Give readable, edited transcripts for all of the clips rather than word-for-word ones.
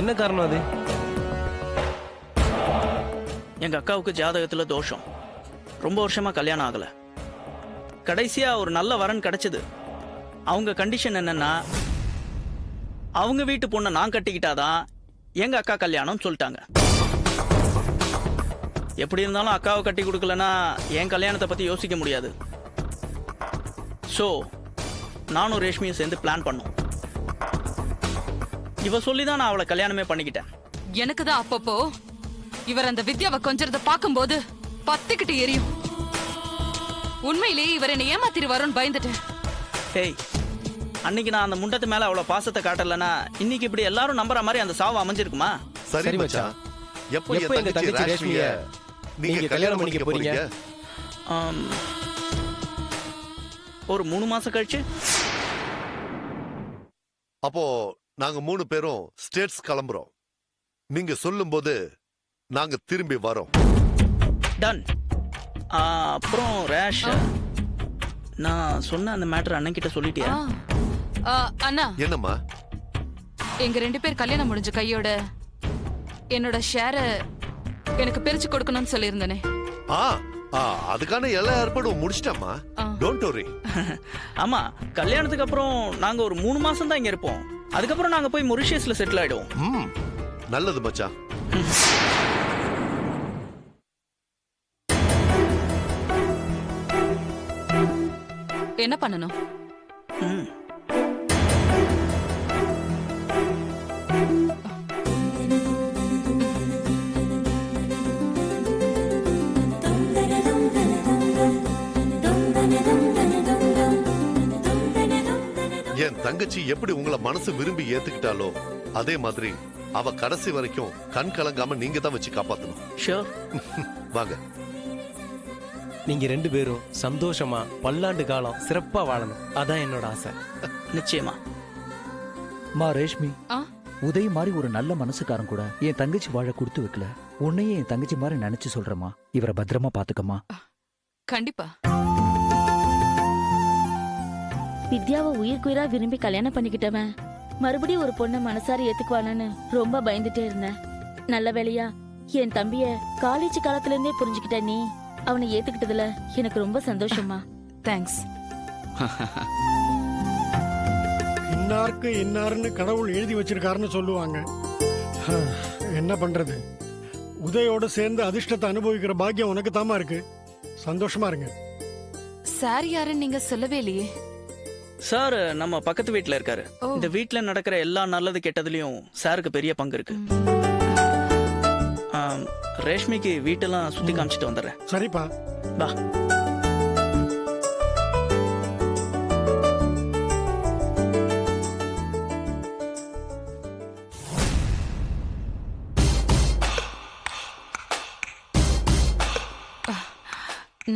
என்ன காரணம் அது? எங்க அக்காவுக்கு ஜாதகத்துல தோஷம். ரொம்ப வருஷமா கல்யாணம் ஆகல. கடைசியா ஒரு நல்ல வரன் கிடைச்சது. அவங்க கண்டிஷன் என்னன்னா, அவங்க வீட்டு பொண்ணை நான் கட்டிக்கிட்டாதான் எங்க அக்கா கல்யாணம் சொல்லிட்டாங்க. எப்படி இருந்தாலும் அக்காவை கட்டி கொடுக்கலன்னா என் கல்யாணத்தை பத்தி யோசிக்க முடியாது. ஸோ நானும் ரேஷ்மியும் சேர்ந்து பிளான் பண்ணோம். இவ சொல்லிதான் நான் அவளை கல்யாணமே பண்ணிக்கிட்டேன். எனக்கு தான் அப்பப்போ இவர் அந்த வித்யாவை கொஞ்சறத பார்க்கும்போது பத்திக்கிட்டு எரியும். உண்மையிலேயே இவர் என்னை ஏமாத்திருவாரோன்னு பயந்துட்டேன். ஹேய், அன்னைக்கு நான் அந்த முண்டத்து மேல அவ்வளவு பாசத்தை காட்டலன்னா இன்னைக்கு இப்படி எல்லாரும் நம்புற மாதிரி அந்த சாவு அமைஞ்சிருக்குமா? சரி மச்சான், எப்போ எங்க தங்கச்சி ரேஷ்மிய நீங்க கல்யாணம் பண்ணிக்க போறீங்க? ஒரு 3 மாசம் கழிச்சு. அப்போ நாங்க 3 பேரும் ஸ்டேட்ஸ் கிளம்புறோம். நீங்க சொல்லும்போது நாங்க திரும்பி வரோம். டன். அப்புறம் ரேஷ், நான் சொன்ன அந்த மேட்டர் அண்ணன் கிட்ட சொல்லிட்டியா? அண்ணா, என்னம்மா? எங்க 2 பேர் கல்யாணம் முடிஞ்ச கையோட என்னோட ஷேர எனக்கு பிரிச்சு கொடுக்கணும்னு சொல்லியிருந்தேனே. அதுக்கான எல்லா ஏற்பாடும் முடிச்சிட்டோம்மா. Don't worry. ஆமா, கல்யாணத்துக்கு அப்புறம் நாங்க ஒரு 3 மாசம் தான் இங்க இருப்போம். அதுக்கப்புறம் நாங்க போய் மொரிஷியஸ்ல செட்டில் ஆயிடுவோம். நல்லது மச்சான். என்ன பண்ணணும்? என் தங்கச்சி எப்படி உங்களை மனசு விரும்பி ஏத்துக்கிட்டாலோ அதே மாதிரி அவ கடைசி வரைக்கும் கண் கலங்காம நீங்க தான் வச்சு காப்பாத்தணும். ஷூர். வாங்க. நீங்க 2 பேரும் சந்தோஷமா பல்லாண்டு காலம் சிறப்பா வாழணும். அதான் என்னோட ஆசை. நிச்சயமா. மா ரேஷ்மி, உதய் மாதிரி ஒரு நல்ல மனசுக்காரன் கூட என் தங்கச்சி வாழ கொடுத்து வைக்கல. உன்னையே என் தங்கச்சி மாதிரி நினைச்சு சொல்றமா. இவரை பத்திரமா பாத்துக்கமா. கண்டிப்பா. வித்யாவை உயிர்க்குயிரா விரும்பி கல்யாணம் பண்ணிக்கிட்டவன் மறுபடியும் ஒரு பொண்ணை மனசார ஏத்துக்குவானு ரொம்ப பயந்துட்டே இருந்தேன். நல்ல வேலையா என் தம்பிய காலேஜ் காலத்துல இருந்தே புரிஞ்சுக்கிட்ட நீ அவனை ஏத்துக்கிட்டதுல எனக்கு ரொம்ப சந்தோஷமா. தேங்க்ஸ். இன்னாருக்கு இன்னாருன்னு கடவுள் எழுதி வச்சிருக்காருன்னு சொல்லுவாங்க. என்ன பண்றது, உதயோட சேர்ந்து அதிர்ஷ்டத்தை அனுபவிக்கிற பாக்கியம் உனக்கு தாமா இருக்கு. சந்தோஷமா இருங்க. சார் யாருன்னு நீங்க சொல்லவே இல்லையே. சார் நம்ம பக்கத்து வீட்டுல இருக்காரு. இந்த வீட்டுல நடக்கிற எல்லா நல்லது கெட்டதுலயும் சாருக்கு பெரிய பங்கு இருக்கு. ரேஷ்மிக்கு வீட்டெல்லாம் சுத்தி காமிச்சிட்டு வந்துடுறேன். சரிப்பா, பா.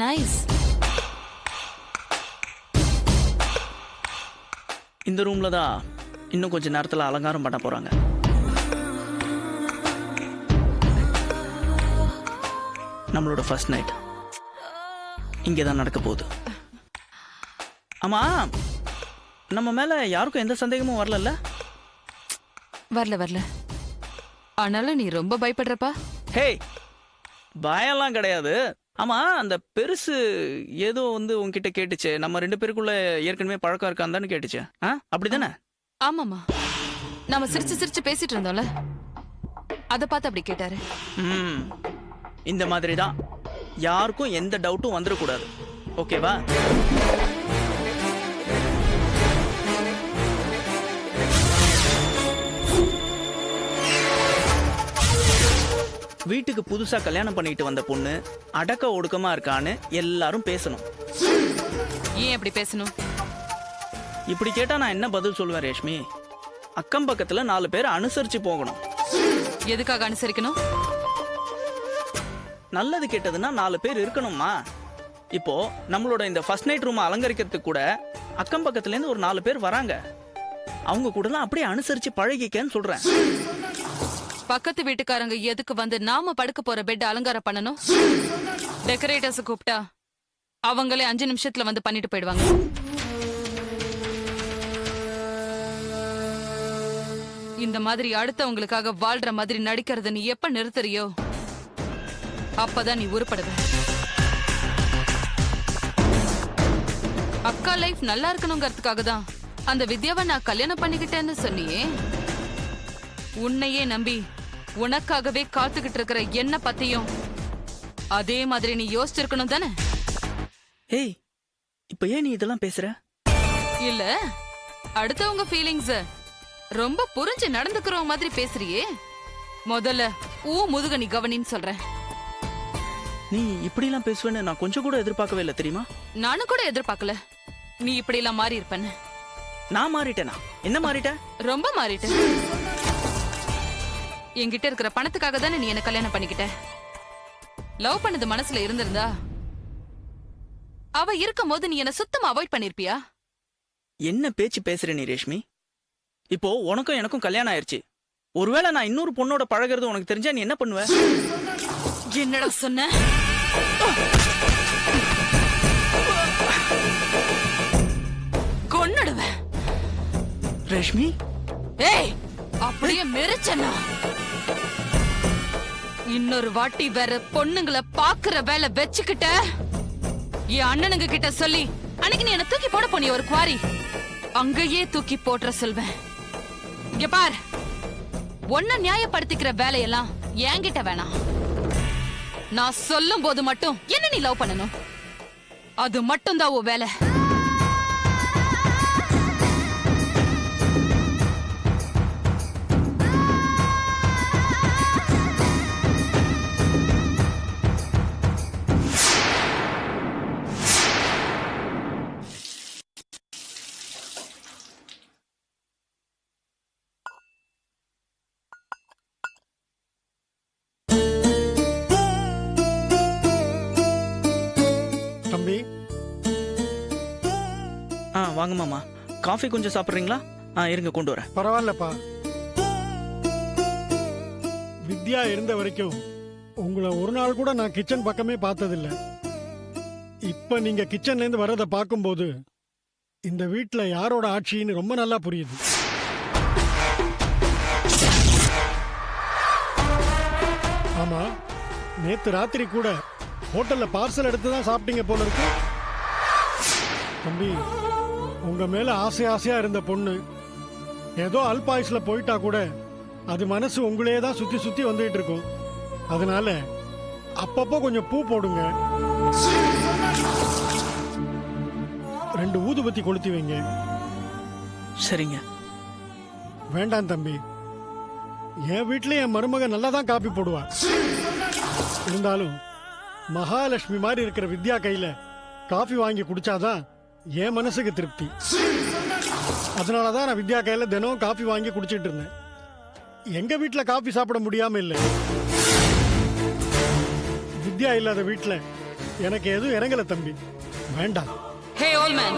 நைஸ். இந்த ரூம்ல தான் இன்னும் கொஞ்ச நேரத்துல அலங்காரம் பண்ண போறாங்க. நம்மளோட ஃபர்ஸ்ட் நைட் இங்கதான் நடக்க போகுது. ஆமா, நம்ம மேல யாருக்கும் எந்த சந்தேகமும் வரல? வரல. ஆனாலும் நீ ரொம்ப பயப்படுறப்பா. ஹே, பயம்லாம் கிடையாது. ஆமா, அந்த பெருசு ஏதோ உன்கிட்ட கேட்டுச்சு, நம்ம 2 பேருக்குள்ள ஏற்கனவே பழக்கம் இருக்கான்னு கேட்டுச்சு. அப்படிதானே? ஆமாமா, நாம சிரிச்சு பேசிட்டு இருந்தோம்ல, அத பார்த்து அப்படி கேட்டாரு. இந்த மாதிரி தான் யாருக்கும் எந்த டவுட்டும் வந்துடக்கூடாது. ஓகேவா? வீட்டுக்கு புதுசா கல்யாணம் பண்ணிட்டு வந்த பொண்ணு அடக்க ஒடுக்கமா இருக்கான்னு எல்லாரும் பேசணும். ஏன் அப்படி பேசணும்? இப்படி கேட்டா நான் என்ன பதில் சொல்லுவேன் ரேஷ்மி? அக்கம் பக்கத்துல 4 பேர் அனுசரிச்சு போகணும். எதுக்காக அனுசரிக்கணும்? நல்லது கெட்டதுன்னா 4 பேர் இருக்கணுமா? இப்போ நம்மளோட இந்த ஃபர்ஸ்ட் நைட் ரூம் அலங்கரிக்கிறதுக்கு கூட அக்கம் பக்கத்துல இருந்து ஒரு 4 பேர் வராங்க. அவங்க கூடலாம் அப்படியே அனுசரிச்சு பழகிக்கன்னு சொல்றேன். பக்கத்து வீட்டுக்காரங்க எதுக்கு வந்து நாம படுக்க போற பெட் அலங்காரம் பண்ணணும்? டெக்கரேட்டர்ஸ் கூப்பிட்டா அவங்களே 5 நிமிஷத்துல வந்து பண்ணிட்டு போயிடுவாங்க. இந்த மாதிரி அடுத்தவங்களுக்காக வாழ்ற மாதிரி நடிக்கிறத நீ எப்ப நிறுத்துறியோ அப்பதான் நீ உருப்படுவ. அக்கா லைஃப் நல்லா இருக்கணுங்கிறதுக்காக தான் அந்த வித்யாவை நான் கல்யாணம் பண்ணிக்கிட்டேன்னு சொன்னியே. உன்னையே நம்பி உனக்காகவே காத்துக்கிட்டு இருக்கிற என்ன பத்தியும் அதே மாதிரி நீ யோசிச்சிருக்கணும் தானே? ஏய், இப்ப ஏன் நீ இதெல்லாம் பேசுற? இல்ல, அடுத்தவங்க ஃபீலிங்ஸ் ரொம்ப புரிஞ்சு நடந்துக்கிறவங்க மாதிரி பேசுறியே. முதல்ல முதுக நீ கவனின்னு சொல்றேன். நீ இப்படி எல்லாம் பேசுவேன்னு நான் கொஞ்சம் கூட எதிர்பார்க்கவே இல்லை தெரியுமா? நானும் கூட எதிர்பார்க்கல நீ இப்படி எல்லாம் மாறி இருப்பேன்னு. நான் மாறிட்டேனா? என்ன மாறிட்டேன்? ரொம்ப மாறிட்டேன். என்கிட்ட இருக்கிற பணத்துக்காக தானே நீ என்ன கல்யாணம் பண்ணிக்கிட்ட. லவ் பண்ணது மனசுல இருந்திருந்தா அவ இருக்கும் போது நீ என்ன சுத்தமா அவாய்ட் பண்ணிருப்பியா? என்ன பேச்சு பேசுற நீ ரேஷ்மி? இப்போ உனக்கும் எனக்கும் கல்யாணம் ஆயிருச்சு. ஒருவேளை நான் இன்னொரு பொண்ணோட பழகிறது உனக்கு தெரிஞ்சா நீ என்ன பண்ணுவ? என்னடா சொன்ன? கொன்னுடுவேன். ரேஷ்மி, ஏய், அப்படியே மெரிச்சனா இன்னொரு வாட்டி வேற பொண்ணுங்களை பாக்குற வேலை வச்சுக்கிட்ட என் அண்ணனுங்க கிட்ட சொல்லி அன்னைக்கு நீ என்ன தூக்கி போட போனிய ஒரு குவாரி அங்கேயே தூக்கி போட்டுற சொல்வேன். இங்க பார், ஒன்ன நியாயப்படுத்திக்கிற வேலையெல்லாம் என்கிட்ட வேணாம். நான் சொல்லும் போது மட்டும் என்ன நீ லவ் பண்ணணும், அது மட்டும் தான் உன் வேலை. தம்பி, வாங்க மாமா. காஃபி கொஞ்சம் சாப்பிடுறீங்களா? இருங்க கொண்டு வரேன். பரவாயில்லப்பா. வித்யா இருந்த வரைக்கும் உங்களை ஒரு நாள் கூட நான் கிச்சன் பக்கமே பார்த்ததில்ல. இப்ப நீங்க கிச்சன்ல இருந்து வர்றதை பார்க்கும்போது இந்த வீட்டுல யாரோட ஆட்சின்னு ரொம்ப நல்லா புரியுது. ஆமா, நேத்து ராத்திரி கூட ஹோட்டல்ல பார்சல் எடுத்து தான் சாப்பிட்டீங்க போல இருக்கு. தம்பி, உங்க மேல ஆசை ஆசையா இருந்த பொண்ணு ஏதோ அல்பாயுஸ்ல போயிட்டா கூட அது மனசு உங்களே தான் சுத்தி சுத்தி வந்துட்டு இருக்கும். அதனால அப்பப்போ கொஞ்சம் பூ போடுங்க, 2 ஊதுபத்தி கொளுத்தி வைங்க. சரிங்க. வேண்டாம் தம்பி, என் வீட்ல என் மருமக நல்லா தான் காப்பி போடுவா. இருந்தாலும் மகாலட்சுமி மாதிரி இருக்கிற வித்யா கையில காஃபி வாங்கி குடிச்சாதான் என் மனசுக்கு திருப்தி. அதனாலதான் நான் வித்யா கையில தினம் காஃபி வாங்கி குடிச்சிட்டு இருந்தேன். எங்க வீட்டுல காஃபி சாப்பிட முடியாம இல்லை. வித்யா இல்லாத வீட்டுல எனக்கு எதுவும் இறங்கல தம்பி, வேண்டாம். Hey old man.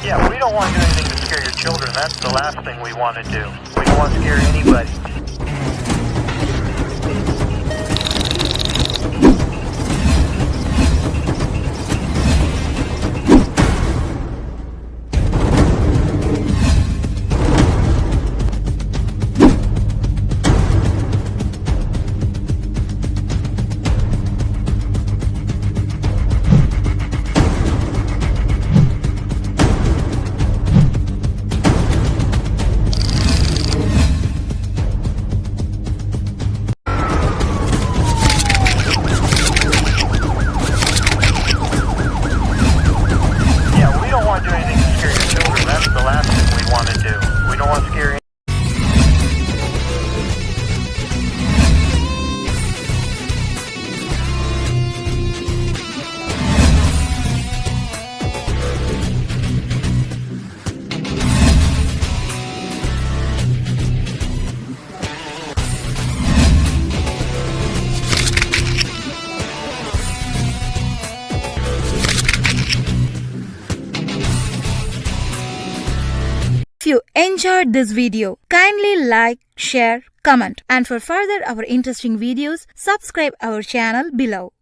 Yeah, we don't want to do anything to scare your children. That's the last thing we want to do. We don't want to scare anybody. don't want to scare any. If you enjoyed this video, kindly like, share, comment, and for further our interesting videos, subscribe our channel below.